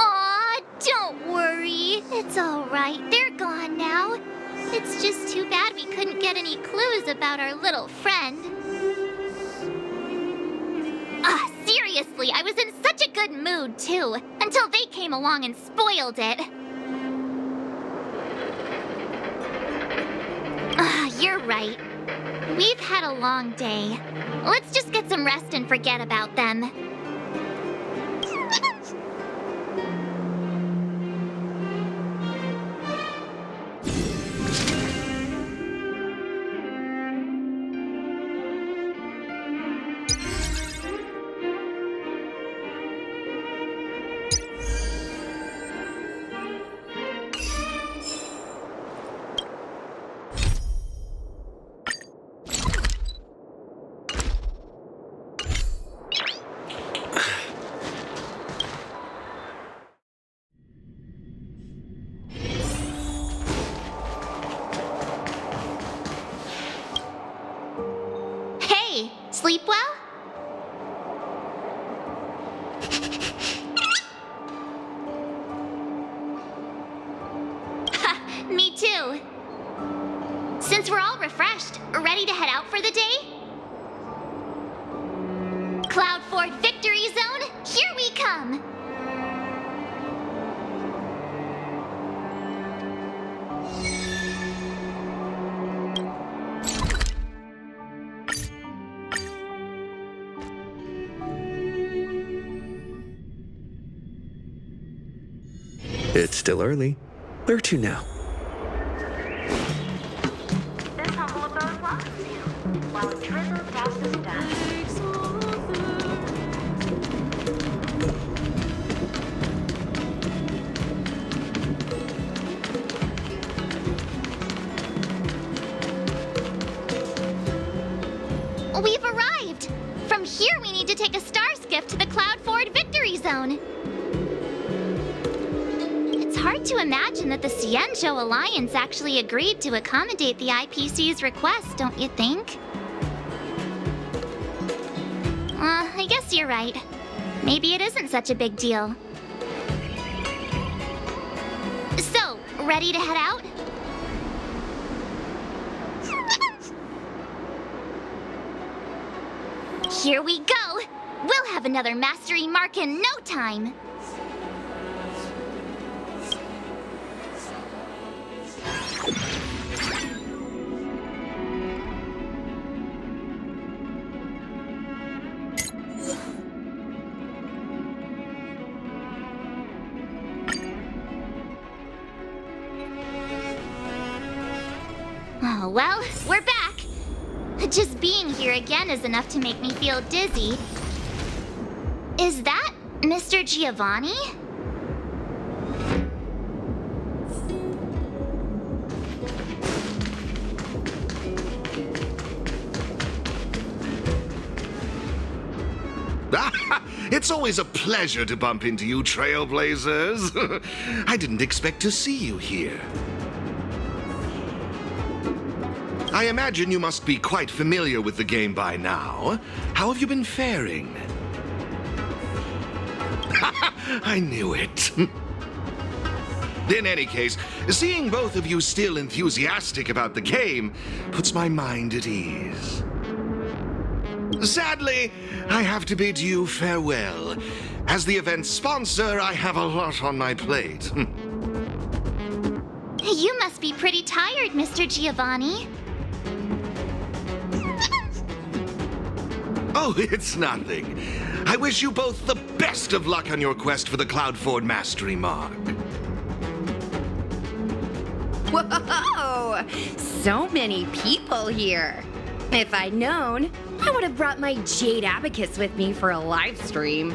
Aw, don't worry. It's all right. They're gone now. It's just too bad we couldn't get any clues about our little friend. Seriously, I was in such a good mood, too, until they came along and spoiled it. You're right. We've had a long day. Let's just get some rest and forget about them. Sleep well? Me too. Since we're all refreshed, ready to head out for the day? Cloud Fort Victory Zone, here we come! It's still early. Where to now? This humble abode welcomes you, while a drizzle passes dust. We've arrived! From here, we need to take a star skiff to the Cloud Fort Victory Zone. It's hard to imagine that the Cienzhou Alliance actually agreed to accommodate the IPC's request, don't you think? I guess you're right. Maybe it isn't such a big deal. So, ready to head out? Here we go! We'll have another mastery mark in no time! Oh, well, we're back. Just being here again is enough to make me feel dizzy. Is that Mr. Giovanni? It's always a pleasure to bump into you, Trailblazers. I didn't expect to see you here. I imagine you must be quite familiar with the game by now. How have you been faring? I knew it. In any case, seeing both of you still enthusiastic about the game puts my mind at ease. Sadly, I have to bid you farewell. As the event's sponsor, I have a lot on my plate. You must be pretty tired, Mr. Giovanni. Oh, it's nothing. I wish you both the best of luck on your quest for the Cloudford Mastery Mark. Whoa! So many people here. If I'd known, I would have brought my Jade Abacus with me for a live stream.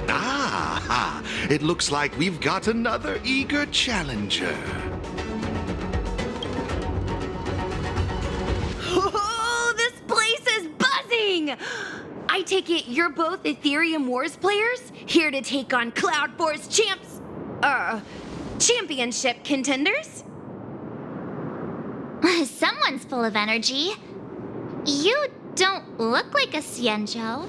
Ah, it looks like we've got another eager challenger. Oh, this place is buzzing! I take it you're both Ethereum Wars players, here to take on Cloudforce championship contenders? Someone's full of energy. You don't look like a Cienjo.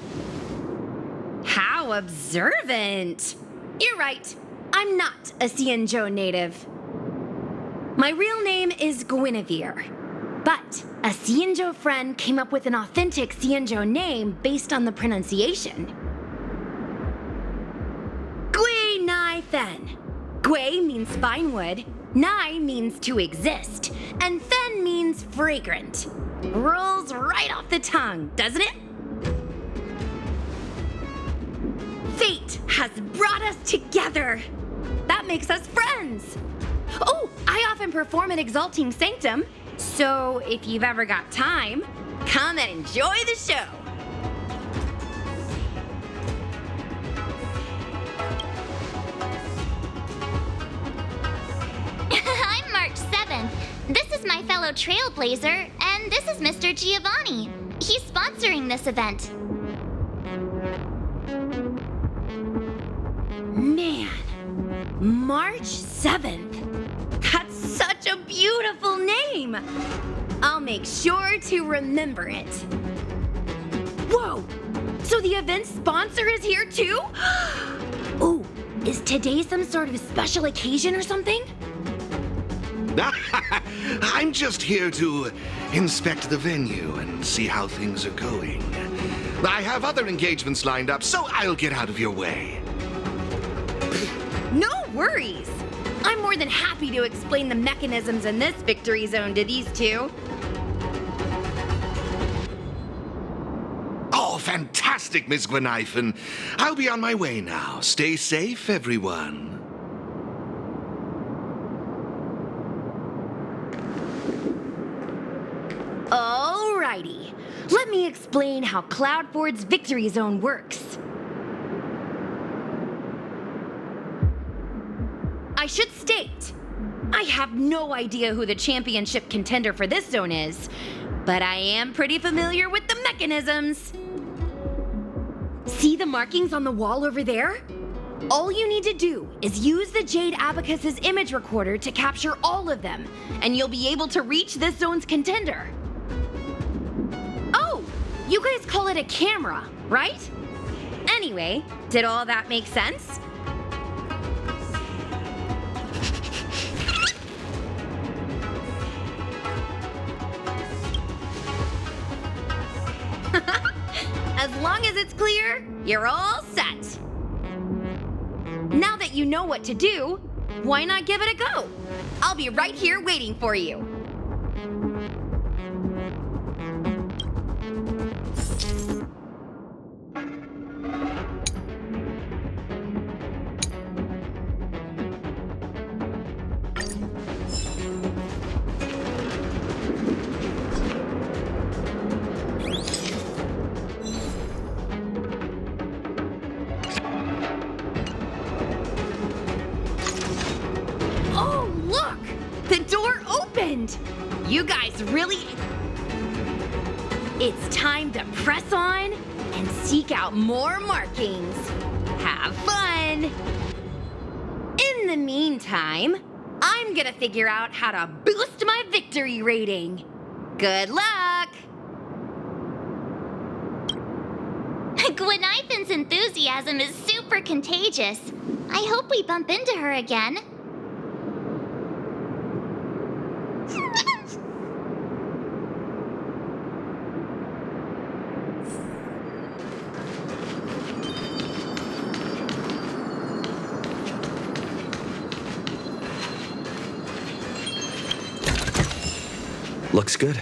How observant! You're right, I'm not a Cienjo native. My real name is Guinevere, but a Cienjo friend came up with an authentic Cienjo name based on the pronunciation. Gui Nai Fen. Gui means fine wood, Nai means to exist, and Fen means fragrant. Rolls right off the tongue, doesn't it? Fate has brought us together. That makes us friends. Oh, I often perform at Exalting Sanctum, so if you've ever got time, come and enjoy the show. I'm March 7th. This is my fellow Trailblazer, and this is Mr. Giovanni. He's sponsoring this event. Man, March 7th. That's such a beautiful name. I'll make sure to remember it. Whoa, so the event sponsor is here too? Oh, is today some sort of special occasion or something? I'm just here to inspect the venue and see how things are going. I have other engagements lined up, so I'll get out of your way. No worries. I'm more than happy to explain the mechanisms in this victory zone to these two. Oh, fantastic, Miss Gwenithan. I'll be on my way now. Stay safe, everyone. Alrighty, let me explain how Cloudford's victory zone works. I should state, I have no idea who the championship contender for this zone is, but I am pretty familiar with the mechanisms. See the markings on the wall over there? All you need to do is use the Jade Abacus's image recorder to capture all of them, and you'll be able to reach this zone's contender. Oh, you guys call it a camera, right? Anyway, did all that make sense? As long as it's clear, you're all set. Now that you know what to do, why not give it a go? I'll be right here waiting for you. end. You guys really... It's time to press on and seek out more markings. Have fun! In the meantime, I'm gonna figure out how to boost my victory rating. Good luck! Gwenithan's enthusiasm is super contagious. I hope we bump into her again. Looks good.